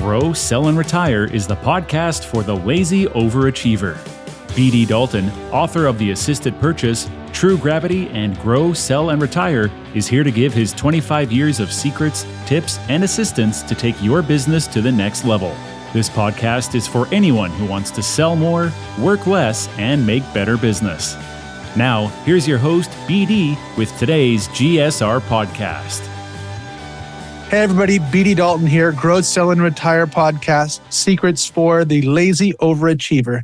Grow, Sell, and Retire is the podcast for the lazy overachiever. B.D. Dalton, author of The Assisted Purchase, True Gravity, and Grow, Sell, and Retire, is here to give his 25 years of secrets, tips, and assistance to take your business to the next level. This podcast is for anyone who wants to sell more, work less, and make better business. Now, here's your host, BD, with today's GSR podcast. Hey everybody, B.D. Dalton here, Grow, Sell, and Retire podcast, secrets for the lazy overachiever.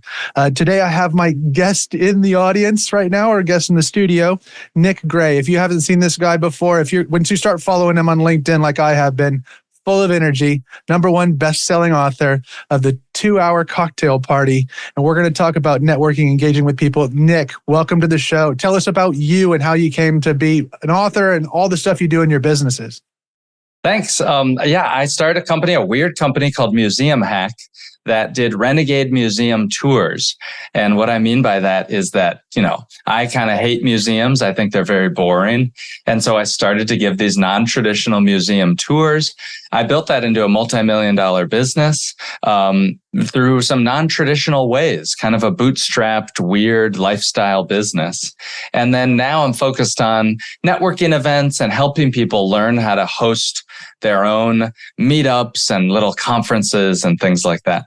Today I have my guest in the audience right now, or guest in the studio, Nick Gray. If you haven't seen this guy before, once you start following him on LinkedIn like I have been, full of energy, #1 best-selling author of the 2-hour cocktail party. And we're going to talk about networking, engaging with people. Nick, welcome to the show. Tell us about you and how you came to be an author and all the stuff you do in your businesses. Thanks. I started a weird company called Museum Hack that did renegade museum tours. And what I mean by that is that, I kind of hate museums. I think they're very boring. And so I started to give these non-traditional museum tours. I built that into a multimillion-dollar business through some non-traditional ways, kind of a bootstrapped, weird lifestyle business. And then now I'm focused on networking events and helping people learn how to host their own meetups and little conferences and things like that.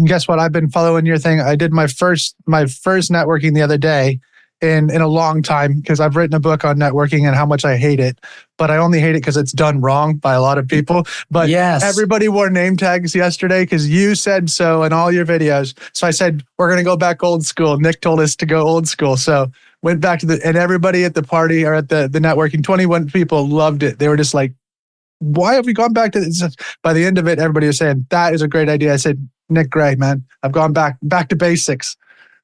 Guess what? I've been following your thing. I did my first networking the other day in a long time, because I've written a book on networking and how much I hate it. But I only hate it because it's done wrong by a lot of people. But yes, everybody wore name tags yesterday because you said so in all your videos. So I said, we're going to go back old school. Nick told us to go old school. So went back to and everybody at the party or at the networking, 21 people loved it. They were just like, why have we gone back to this? By the end of it, everybody was saying, that is a great idea. I said, Nick Gray, man, I've gone back to basics.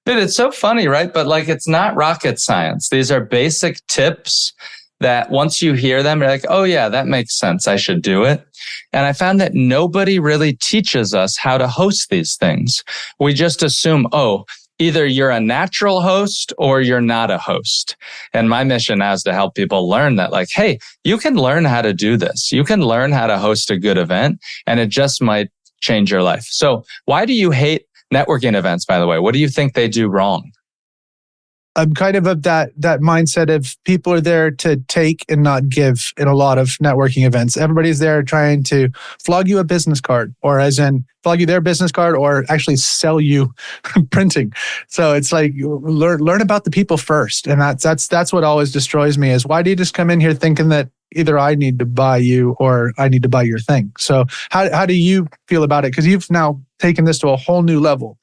Dude, it's so funny, right? But it's not rocket science. These are basic tips that once you hear them, you're like, oh yeah, that makes sense. I should do it. And I found that nobody really teaches us how to host these things. We just assume, either you're a natural host or you're not a host. And my mission now is to help people learn that, hey, you can learn how to do this. You can learn how to host a good event, and it just might change your life. So why do you hate networking events, by the way? What do you think they do wrong? I'm kind of that mindset of people are there to take and not give in a lot of networking events. Everybody's there trying to flog you a business card, or as in flog you their business card, or actually sell you printing. So it's like, learn about the people first. And that's what always destroys me, is why do you just come in here thinking that either I need to buy you or I need to buy your thing? So how do you feel about it? Because you've now taken this to a whole new level.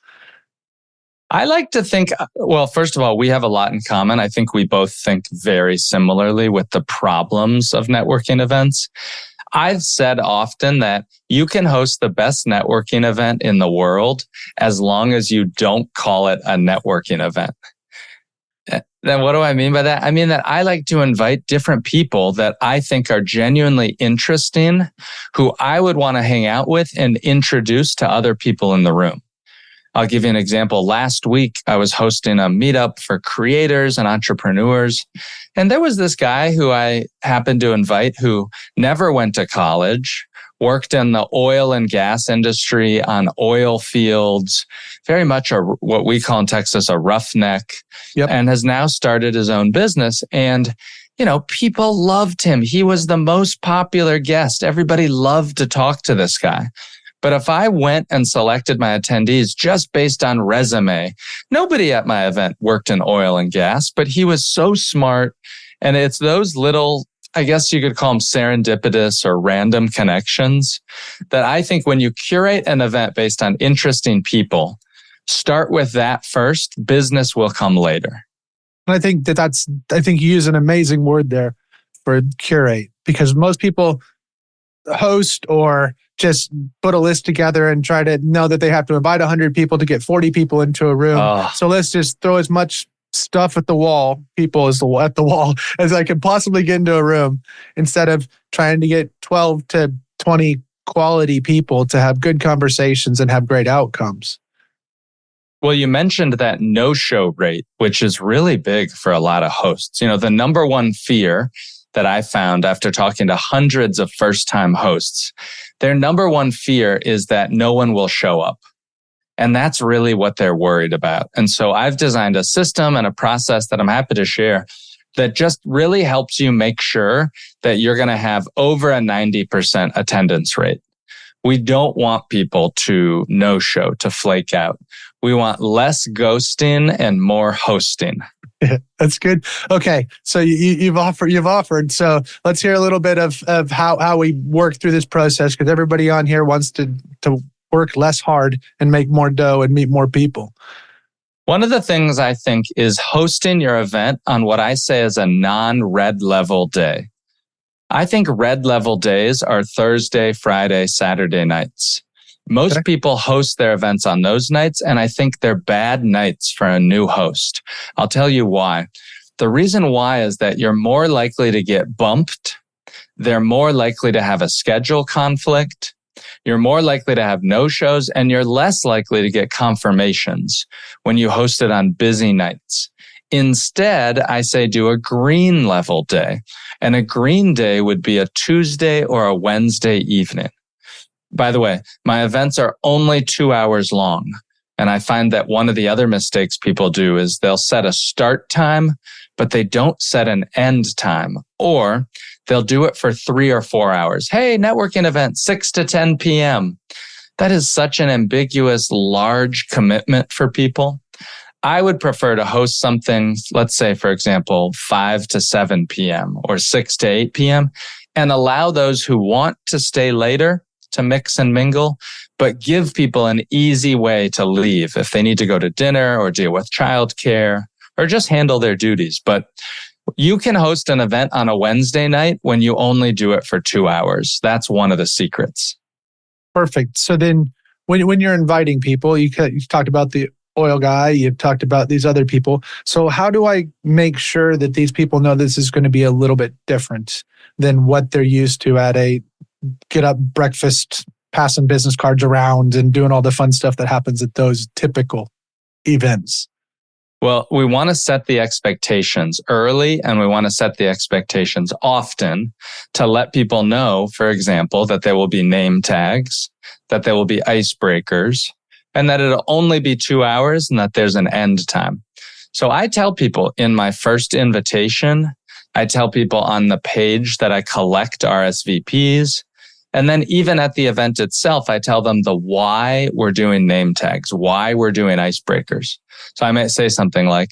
I like to think, well, first of all, we have a lot in common. I think we both think very similarly with the problems of networking events. I've said often that you can host the best networking event in the world as long as you don't call it a networking event. Then what do I mean by that? I mean that I like to invite different people that I think are genuinely interesting, who I would want to hang out with and introduce to other people in the room. I'll give you an example. Last week, I was hosting a meetup for creators and entrepreneurs. And there was this guy who I happened to invite who never went to college, worked in the oil and gas industry on oil fields, very much what we call in Texas a roughneck, and has now started his own business. And people loved him. He was the most popular guest. Everybody loved to talk to this guy. But if I went and selected my attendees just based on resume, nobody at my event worked in oil and gas, but he was so smart. And it's those little, I guess you could call them serendipitous or random connections, that I think when you curate an event based on interesting people, start with that first, business will come later. And I think I think you use an amazing word there for curate, because most people host or just put a list together and try to know that they have to invite 100 people to get 40 people into a room. So let's just throw as much stuff at the wall, as I can possibly get into a room, instead of trying to get 12 to 20 quality people to have good conversations and have great outcomes. Well, you mentioned that no-show rate, which is really big for a lot of hosts. The #1 fear that I found after talking to hundreds of first-time hosts, their number one fear is that no one will show up. And that's really what they're worried about. And so I've designed a system and a process that I'm happy to share that just really helps you make sure that you're going to have over a 90% attendance rate. We don't want people to no-show, to flake out. We want less ghosting and more hosting. Yeah, that's good. Okay, so you've offered. So let's hear a little bit of how we work through this process, because everybody on here wants to work less hard and make more dough and meet more people. One of the things I think is hosting your event on what I say is a non-red level day. I think red level days are Thursday, Friday, Saturday nights. Most people host their events on those nights, and I think they're bad nights for a new host. I'll tell you why. The reason why is that you're more likely to get bumped. They're more likely to have a schedule conflict. You're more likely to have no-shows, and you're less likely to get confirmations when you host it on busy nights. Instead, I say do a green level day. And a green day would be a Tuesday or a Wednesday evening. By the way, my events are only 2 hours long. And I find that one of the other mistakes people do is they'll set a start time, but they don't set an end time. Or they'll do it for 3 or 4 hours. Hey, networking event, 6 to 10 p.m. That is such an ambiguous, large commitment for people. I would prefer to host something, let's say, for example, 5 to 7 p.m. or 6 to 8 p.m. and allow those who want to stay later to mix and mingle, but give people an easy way to leave if they need to go to dinner or deal with childcare or just handle their duties. But you can host an event on a Wednesday night when you only do it for 2 hours. That's one of the secrets. Perfect. So then when you're inviting people, you talked about the oil guy, you've talked about these other people. So how do I make sure that these people know this is going to be a little bit different than what they're used to at a get up breakfast, passing business cards around and doing all the fun stuff that happens at those typical events? Well, we want to set the expectations early, and we want to set the expectations often to let people know, for example, that there will be name tags, that there will be icebreakers, and that it'll only be 2 hours and that there's an end time. So I tell people in my first invitation, I tell people on the page that I collect RSVPs. And then even at the event itself, I tell them the why we're doing name tags, why we're doing icebreakers. So I might say something like,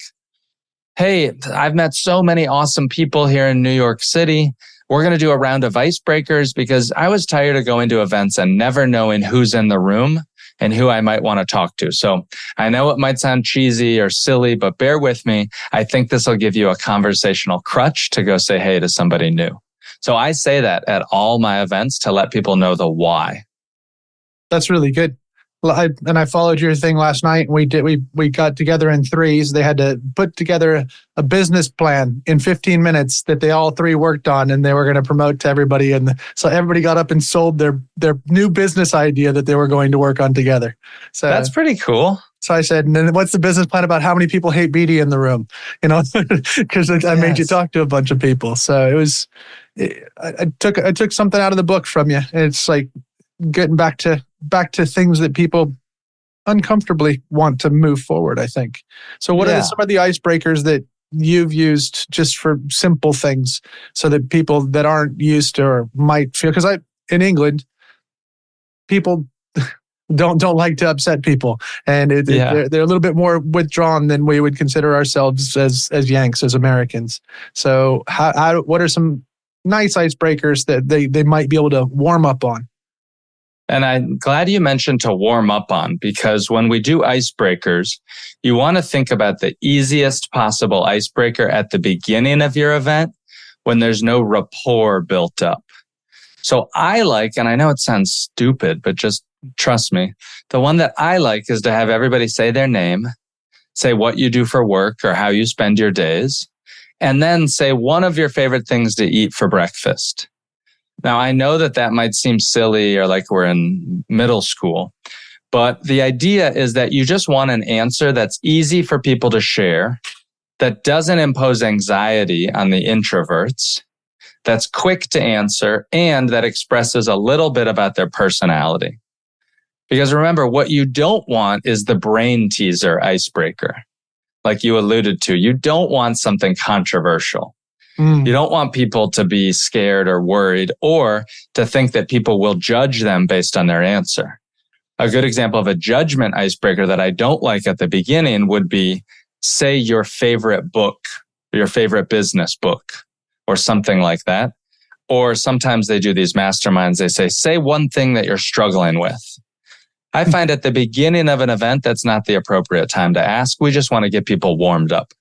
hey, I've met so many awesome people here in New York City. We're going to do a round of icebreakers because I was tired of going to events and never knowing who's in the room and who I might want to talk to. So I know it might sound cheesy or silly, but bear with me. I think this will give you a conversational crutch to go say hey to somebody new. So I say that at all my events to let people know the why. That's really good. Well, I followed your thing last night. We got together in threes. They had to put together a business plan in 15 minutes that they all three worked on, and they were going to promote to everybody. And so everybody got up and sold their new business idea that they were going to work on together. So that's pretty cool. So I said, and then what's the business plan about how many people hate BD in the room? Because I made you talk to a bunch of people. So I took something out of the book from you. It's like getting back to things that people uncomfortably want to move forward, I think. So what are some of the icebreakers that you've used just for simple things so that people that aren't used to or might feel, because in England, people don't like to upset people, and they're a little bit more withdrawn than we would consider ourselves as Yanks, as Americans. So what are some nice icebreakers that they might be able to warm up on? And I'm glad you mentioned to warm up on, because when we do icebreakers, you want to think about the easiest possible icebreaker at the beginning of your event when there's no rapport built up. So I like, and I know it sounds stupid, but just trust me, the one that I like is to have everybody say their name, say what you do for work or how you spend your days, and then say one of your favorite things to eat for breakfast. Now, I know that might seem silly or like we're in middle school, but the idea is that you just want an answer that's easy for people to share, that doesn't impose anxiety on the introverts, that's quick to answer, and that expresses a little bit about their personality. Because remember, what you don't want is the brain teaser icebreaker, like you alluded to. You don't want something controversial. You don't want people to be scared or worried or to think that people will judge them based on their answer. A good example of a judgment icebreaker that I don't like at the beginning would be, say your favorite book, your favorite business book, or something like that. Or sometimes they do these masterminds. They say one thing that you're struggling with. I find at the beginning of an event, that's not the appropriate time to ask. We just want to get people warmed up.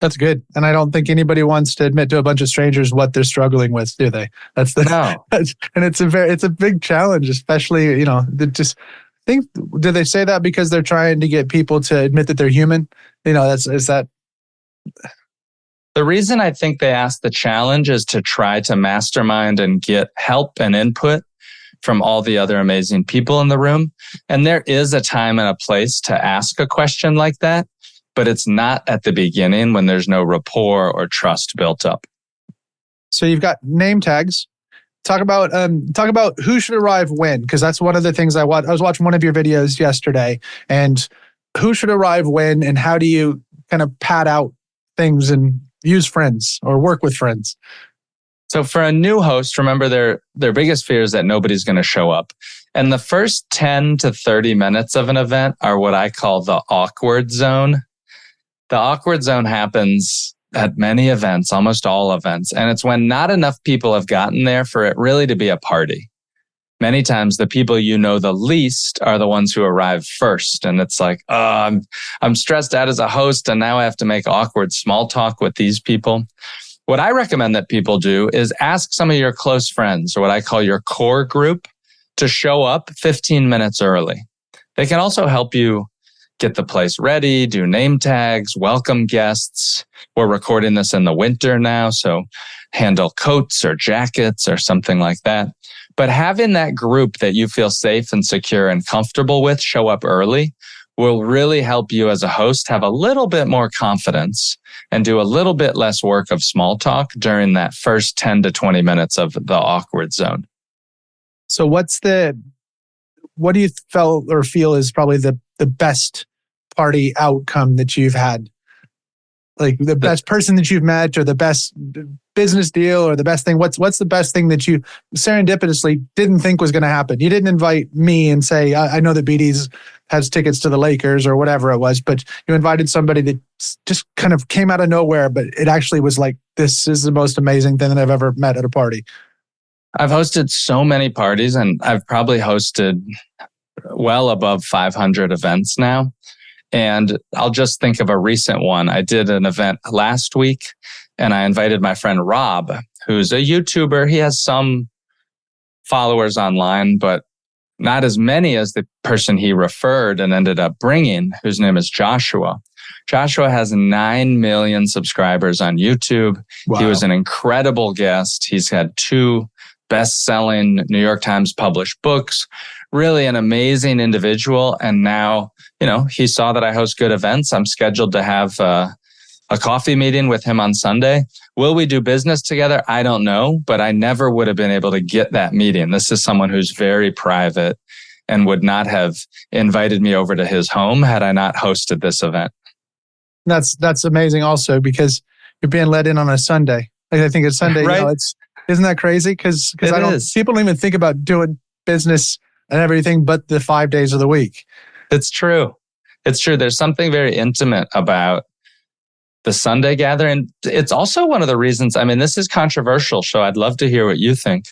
That's good. And I don't think anybody wants to admit to a bunch of strangers what they're struggling with, do they? No. And it's a big challenge, especially, do they say that because they're trying to get people to admit that they're human? The reason I think they ask the challenge is to try to mastermind and get help and input from all the other amazing people in the room. And there is a time and a place to ask a question like that, but it's not at the beginning when there's no rapport or trust built up. So you've got name tags. Talk about who should arrive when, because that's one of the things I was watching one of your videos yesterday, and who should arrive when, and how do you kind of pad out things and use friends or work with friends? So for a new host, remember their biggest fear is that nobody's going to show up. And the first 10 to 30 minutes of an event are what I call the awkward zone. The awkward zone happens at many events, almost all events. And it's when not enough people have gotten there for it really to be a party. Many times the people you know the least are the ones who arrive first. And it's like, I'm stressed out as a host and now I have to make awkward small talk with these people. What I recommend that people do is ask some of your close friends, or what I call your core group, to show up 15 minutes early. They can also help you get the place ready, do name tags, welcome guests. We're recording this in the winter now, so handle coats or jackets or something like that. But having that group that you feel safe and secure and comfortable with show up early will really help you as a host have a little bit more confidence and do a little bit less work of small talk during that first 10 to 20 minutes of the awkward zone. So what do you feel is probably the best party outcome that you've had? Like the best person that you've met, or the best business deal, or the best thing? What's the best thing that you serendipitously didn't think was going to happen? You didn't invite me and say, I know that BD's has tickets to the Lakers or whatever it was, but you invited somebody that just kind of came out of nowhere, but it actually was like, this is the most amazing thing that I've ever met at a party. I've hosted so many parties, and I've probably hosted well above 500 events now. And I'll just think of a recent one. I did an event last week and I invited my friend Rob, who's a YouTuber. He has some followers online, but not as many as the person he referred and ended up bringing, whose name is Joshua. Joshua has 9 million subscribers on YouTube. Wow. He was an incredible guest. He's had 2 best-selling New York Times published books, really an amazing individual. And now, he saw that I host good events. I'm scheduled to have a coffee meeting with him on Sunday. Will we do business together? I don't know, but I never would have been able to get that meeting. This is someone who's very private and would not have invited me over to his home had I not hosted this event. That's amazing also, because you're being let in on a Sunday. I think it's Sunday, right? Isn't that crazy? Because people don't even think about doing business and everything but the 5 days of the week. It's true. It's true. There's something very intimate about the Sunday gathering. It's also one of the reasons, this is controversial, so I'd love to hear what you think.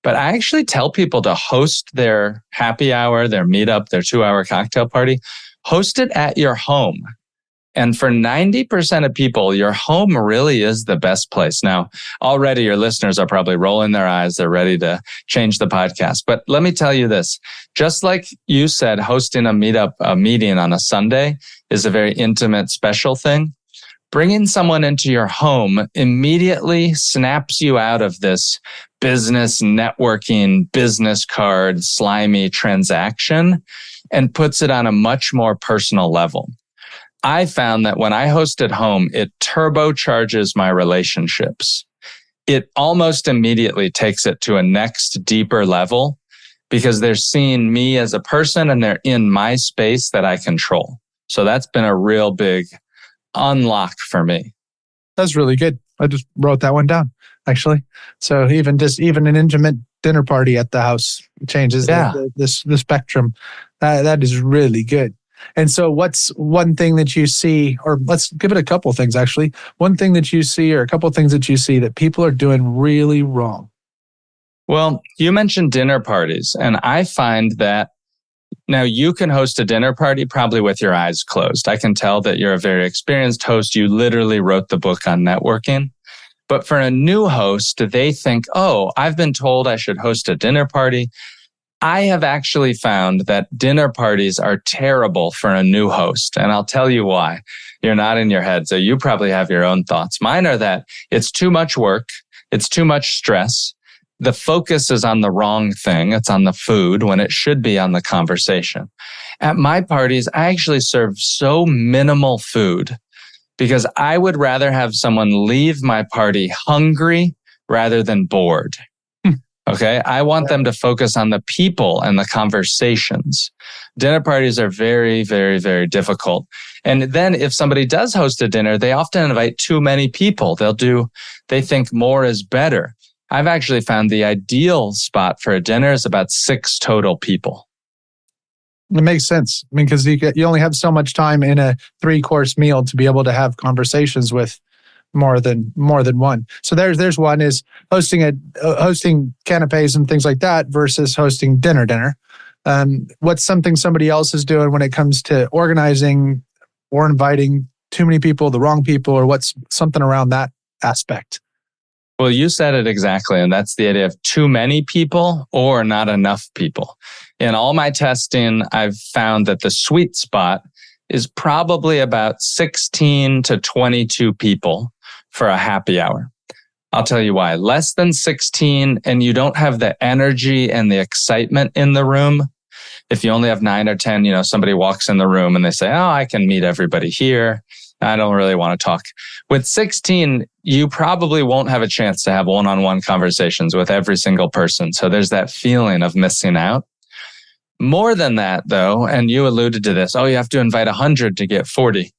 But I actually tell people to host their happy hour, their meetup, their 2-hour cocktail party, host it at your home. And for 90% of people, your home really is the best place. Now, already your listeners are probably rolling their eyes. They're ready to change the podcast. But let me tell you this, just like you said, hosting a meeting on a Sunday is a very intimate, special thing. Bringing someone into your home immediately snaps you out of this business networking, business card, slimy transaction and puts it on a much more personal level. I found that when I host at home, it turbocharges my relationships it almost immediately takes it to a next deeper level because they're seeing me as a person and they're in my space that I control. So that's been a real big unlock for me. That's really good. I just wrote that one down, actually. So even an intimate dinner party at the house changes the spectrum. That is really good. And so what's one thing that you see, or let's give it a couple things actually, one thing that you see or a couple things that you see that people are doing really wrong? Well, you mentioned dinner parties, and I find that now you can host a dinner party probably with your eyes closed. I can tell that you're a very experienced host. You literally wrote the book on networking. But for a new host, they think, oh, I've been told I should host a dinner party. I have actually found that dinner parties are terrible for a new host. And I'll tell you why. You're not in your head, so you probably have your own thoughts. Mine are that it's too much work. It's too much stress. The focus is on the wrong thing. It's on the food when it should be on the conversation. At my parties, I actually serve so minimal food because I would rather have someone leave my party hungry rather than bored. Okay. I want them to focus on the people and the conversations. Dinner parties are very, very, very difficult. And then if somebody does host a dinner, they often invite too many people. They think more is better. I've actually found the ideal spot for a dinner is about 6 total people. It makes sense. I mean, because you only have so much time in a 3-course meal to be able to have conversations with more than one. So there's one is hosting canapes and things like that versus hosting dinner. What's something somebody else is doing when it comes to organizing or inviting too many people, the wrong people, or what's something around that aspect? Well, you said it exactly, and that's the idea of too many people or not enough people. In all my testing, I've found that the sweet spot is probably about 16 to 22 people for a happy hour. I'll tell you why. Less than 16 and you don't have the energy and the excitement in the room. If you only have 9 or 10, somebody walks in the room and they say, oh, I can meet everybody here. I don't really want to talk. With 16, you probably won't have a chance to have one-on-one conversations with every single person. So there's that feeling of missing out. More than that, though, and you alluded to this, you have to invite 100 to get 40.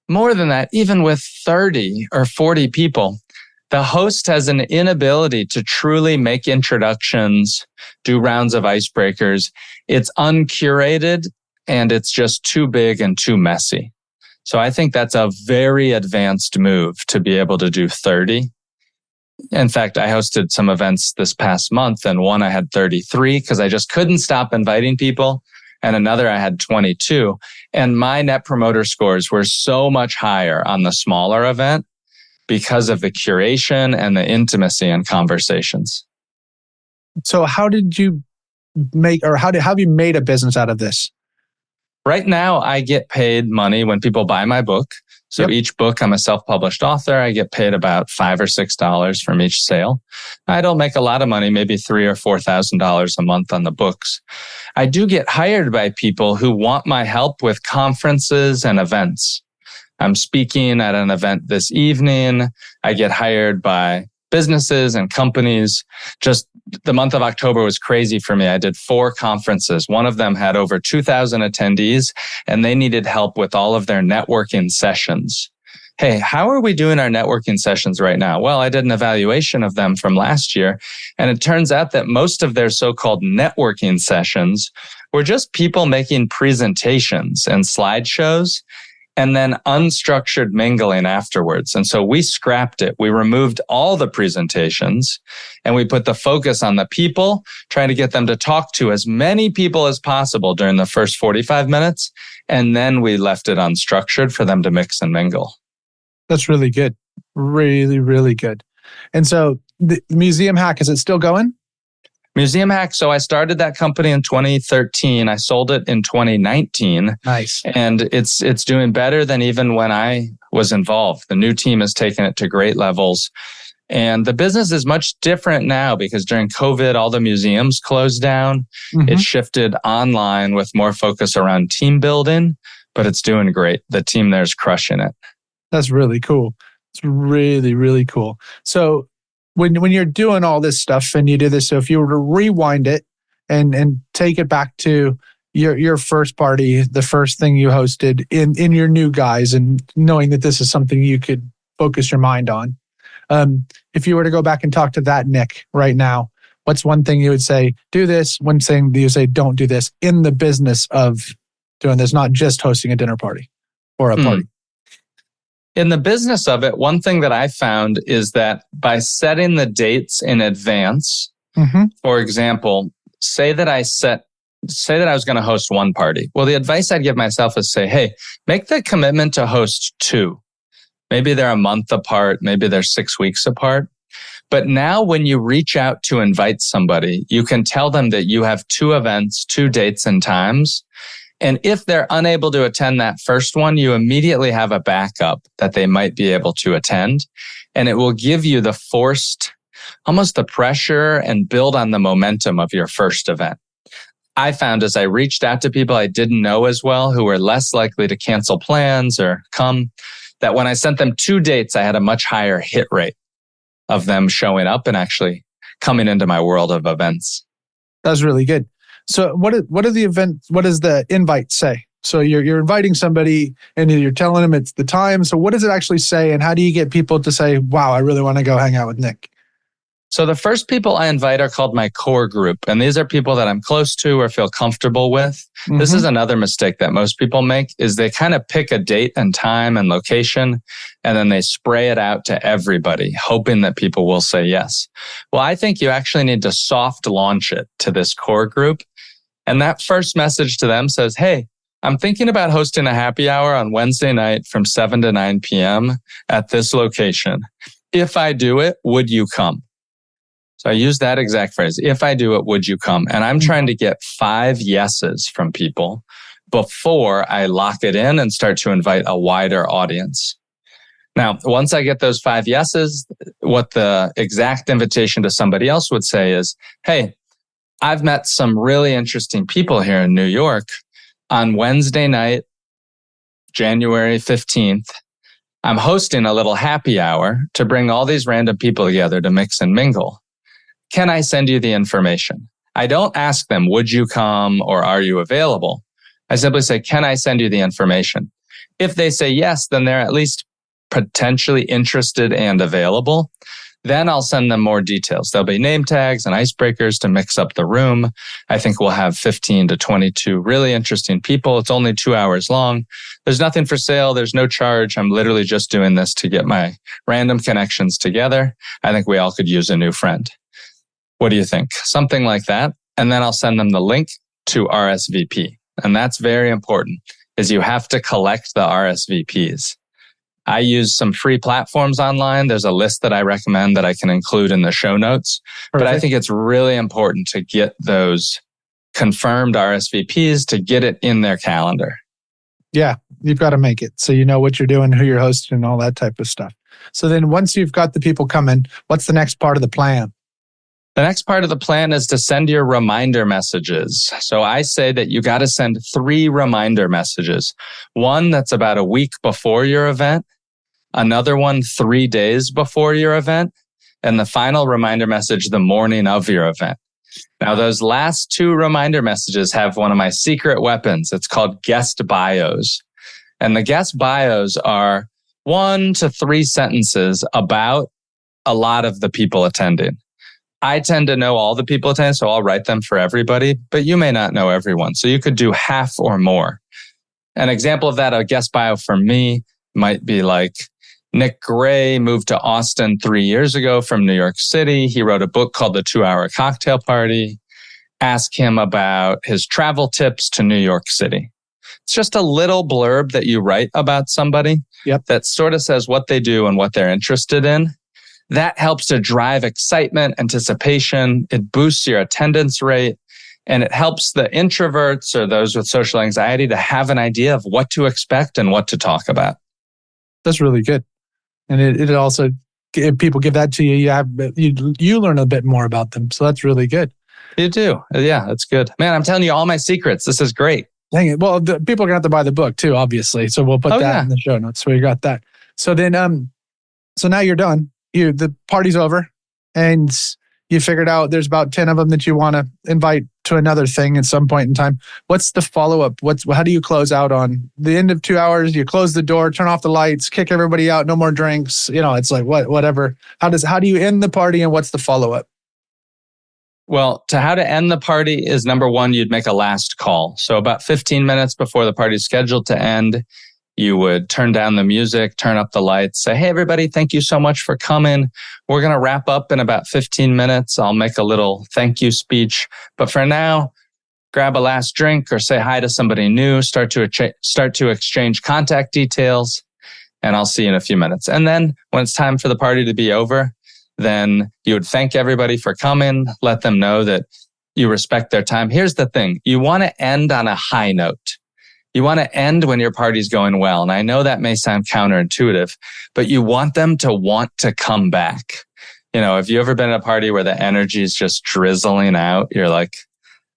More than that, even with 30 or 40 people, the host has an inability to truly make introductions, do rounds of icebreakers. It's uncurated and it's just too big and too messy. So I think that's a very advanced move to be able to do 30. In fact, I hosted some events this past month and one I had 33 because I just couldn't stop inviting people. And another I had 22. And my net promoter scores were so much higher on the smaller event because of the curation and the intimacy and conversations. So how did you how have you made a business out of this? Right now, I get paid money when people buy my book. So each book, I'm a self-published author. I get paid about $5 or $6 from each sale. I don't make a lot of money, maybe $3,000 or $4,000 a month on the books. I do get hired by people who want my help with conferences and events. I'm speaking at an event this evening. I get hired by businesses and companies. Just the month of October was crazy for me. I did 4 conferences. One of them had over 2,000 attendees, and they needed help with all of their networking sessions. Hey, how are we doing our networking sessions right now? Well, I did an evaluation of them from last year, and it turns out that most of their so-called networking sessions were just people making presentations and slideshows, and then unstructured mingling afterwards. And so we scrapped it. We removed all the presentations and we put the focus on the people, trying to get them to talk to as many people as possible during the first 45 minutes. And then we left it unstructured for them to mix and mingle. That's really good. Really, really good. And so the Museum Hack, is it still going? Museum Hack. So I started that company in 2013. I sold it in 2019. Nice. And it's doing better than even when I was involved. The new team has taken it to great levels. And the business is much different now because during COVID, all the museums closed down. Mm-hmm. It shifted online with more focus around team building, but it's doing great. The team there is crushing it. That's really cool. It's really, really cool. So when you're doing all this stuff and you do this, so if you were to rewind it and take it back to your first party, the first thing you hosted in your new guise, and knowing that this is something you could focus your mind on. If you were to go back and talk to that Nick right now, what's one thing you would say, do this? One thing you say, don't do this in the business of doing this, not just hosting a dinner party or a party? In the business of it, one thing that I found is that by setting the dates in advance, for example, say that I was going to host one party. Well, the advice I'd give myself is say, hey, make the commitment to host two. Maybe they're a month apart. Maybe they're 6 weeks apart. But now when you reach out to invite somebody, you can tell them that you have 2 events, 2 dates and times. And if they're unable to attend that first one, you immediately have a backup that they might be able to attend. And it will give you the almost the pressure and build on the momentum of your first event. I found as I reached out to people I didn't know as well, who were less likely to cancel plans or come, that when I sent them 2 dates, I had a much higher hit rate of them showing up and actually coming into my world of events. That's really good. So what does the invite say? So you're inviting somebody and you're telling them it's the time. So what does it actually say? And how do you get people to say, wow, I really want to go hang out with Nick? So the first people I invite are called my core group. And these are people that I'm close to or feel comfortable with. This is another mistake that most people make, is they kind of pick a date and time and location, and then they spray it out to everybody, hoping that people will say yes. Well, I think you actually need to soft launch it to this core group. And that first message to them says, hey, I'm thinking about hosting a happy hour on Wednesday night from 7 to 9 p.m. at this location. If I do it, would you come? So I use that exact phrase. If I do it, would you come? And I'm trying to get 5 yeses from people before I lock it in and start to invite a wider audience. Now, once I get those 5 yeses, what the exact invitation to somebody else would say is, hey, I've met some really interesting people here in New York. On Wednesday night, January 15th, I'm hosting a little happy hour to bring all these random people together to mix and mingle. Can I send you the information? I don't ask them, would you come or are you available? I simply say, can I send you the information? If they say yes, then they're at least potentially interested and available. Then I'll send them more details. There'll be name tags and icebreakers to mix up the room. I think we'll have 15 to 22 really interesting people. It's only 2 hours long. There's nothing for sale. There's no charge. I'm literally just doing this to get my random connections together. I think we all could use a new friend. What do you think? Something like that. And then I'll send them the link to RSVP. And that's very important, is you have to collect the RSVPs. I use some free platforms online. There's a list that I recommend that I can include in the show notes. Perfect. But I think it's really important to get those confirmed RSVPs, to get it in their calendar. Yeah, you've got to make it so you know what you're doing, who you're hosting, and all that type of stuff. So then once you've got the people coming, what's the next part of the plan? The next part of the plan is to send your reminder messages. So I say that you got to send 3 reminder messages. One that's about a week before your event, another one 3 days before your event, and the final reminder message the morning of your event. Now, those last 2 reminder messages have one of my secret weapons. It's called guest bios. And the guest bios are 1 to 3 sentences about a lot of the people attending. I tend to know all the people attending, so I'll write them for everybody, but you may not know everyone. So you could do half or more. An example of that, a guest bio for me might be like, Nick Gray moved to Austin 3 years ago from New York City. He wrote a book called The 2-Hour Cocktail Party. Ask him about his travel tips to New York City. It's just a little blurb that you write about somebody that sort of says what they do and what they're interested in. That helps to drive excitement, anticipation. It boosts your attendance rate, and it helps the introverts or those with social anxiety to have an idea of what to expect and what to talk about. That's really good. And it also, if people give that to you, you learn a bit more about them. So that's really good. You do. Yeah, that's good. Man, I'm telling you all my secrets. This is great. Dang it. Well, people are going to have to buy the book too, obviously. So we'll put that in the show notes. So we got that. So then, so now you're done. The party's over. and you figured out there's about 10 of them that you want to invite to another thing at some point in time. What's the follow-up? How do you close out on the end of 2 hours? You close the door, turn off the lights, kick everybody out, no more drinks. It's like whatever. How do you end the party, and what's the follow-up? Well, how to end the party is number one, you'd make a last call. So about 15 minutes before the party's scheduled to end, you would turn down the music, turn up the lights, say, hey, everybody, thank you so much for coming. We're going to wrap up in about 15 minutes. I'll make a little thank you speech. But for now, grab a last drink or say hi to somebody new, start to exchange contact details, and I'll see you in a few minutes. And then when it's time for the party to be over, then you would thank everybody for coming, let them know that you respect their time. Here's the thing. You want to end on a high note. You want to end when your party's going well. And I know that may sound counterintuitive, but you want them to want to come back. Have you ever been at a party where the energy is just drizzling out? You're like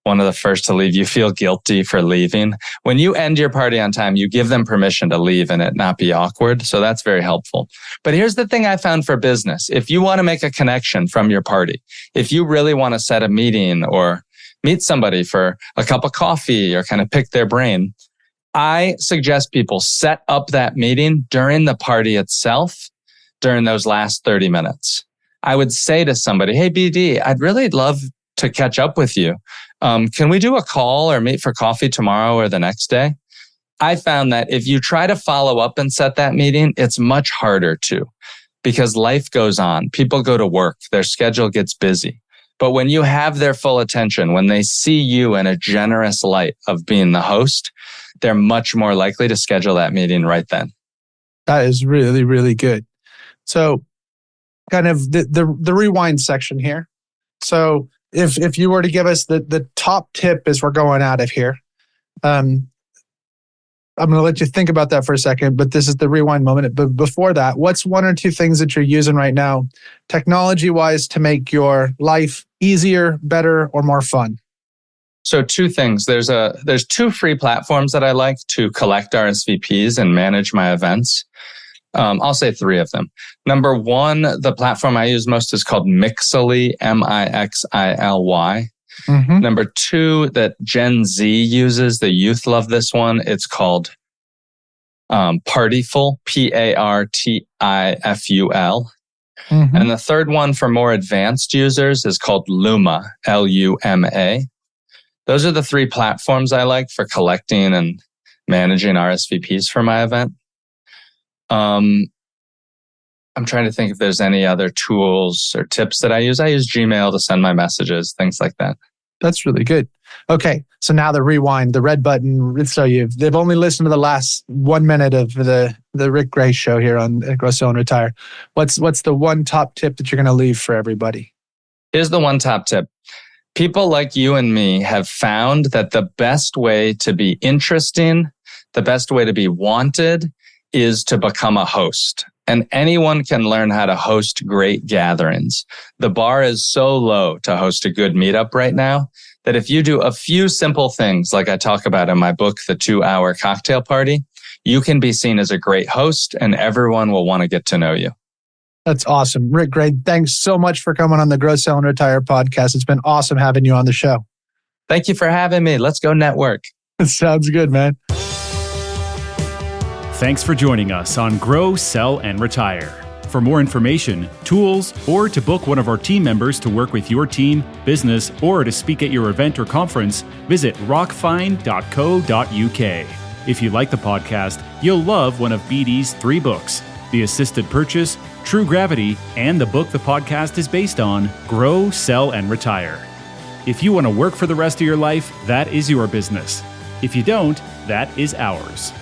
one of the first to leave. You feel guilty for leaving. When you end your party on time, you give them permission to leave and it not be awkward. So that's very helpful. But here's the thing I found for business. If you want to make a connection from your party, if you really want to set a meeting or meet somebody for a cup of coffee or kind of pick their brain, I suggest people set up that meeting during the party itself, during those last 30 minutes. I would say to somebody, hey, BD, I'd really love to catch up with you. Can we do a call or meet for coffee tomorrow or the next day? I found that if you try to follow up and set that meeting, it's much harder to, because life goes on. People go to work. Their schedule gets busy. But when you have their full attention, when they see you in a generous light of being the host, they're much more likely to schedule that meeting right then. That is really, really good. So kind of the rewind section here. So if you were to give us the top tip as we're going out of here, I'm going to let you think about that for a second, but this is the rewind moment. But before that, what's one or two things that you're using right now, technology-wise, to make your life easier, better, or more fun? So two things. There's two free platforms that I like to collect RSVPs and manage my events. I'll say three of them. Number one, the platform I use most is called Mixily, Mixily. Mm-hmm. Number two, that Gen Z uses, the youth love this one. It's called Partiful, Partiful. Mm-hmm. And the third one for more advanced users is called Luma, Luma. Those are the three platforms I like for collecting and managing RSVPs for my event. I'm trying to think if there's any other tools or tips that I use. I use Gmail to send my messages, things like that. That's really good. Okay, so now the rewind, the red button. So they've only listened to the last 1 minute of the Rick Gray show here on Grow, Sell, and Retire. What's the one top tip that you're going to leave for everybody? Here's the one top tip. People like you and me have found that the best way to be interesting, the best way to be wanted, is to become a host. And anyone can learn how to host great gatherings. The bar is so low to host a good meetup right now that if you do a few simple things, like I talk about in my book, The 2-Hour Cocktail Party, you can be seen as a great host and everyone will want to get to know you. That's awesome. Rick Gray, thanks so much for coming on the Grow, Sell, and Retire podcast. It's been awesome having you on the show. Thank you for having me. Let's go network. Sounds good, man. Thanks for joining us on Grow, Sell, and Retire. For more information, tools, or to book one of our team members to work with your team, business, or to speak at your event or conference, visit rockfind.co.uk. If you like the podcast, you'll love one of BD's 3 books, The Assisted Purchase, True Gravity, and the book the podcast is based on, Grow, Sell, and Retire. If you want to work for the rest of your life, that is your business. If you don't, that is ours.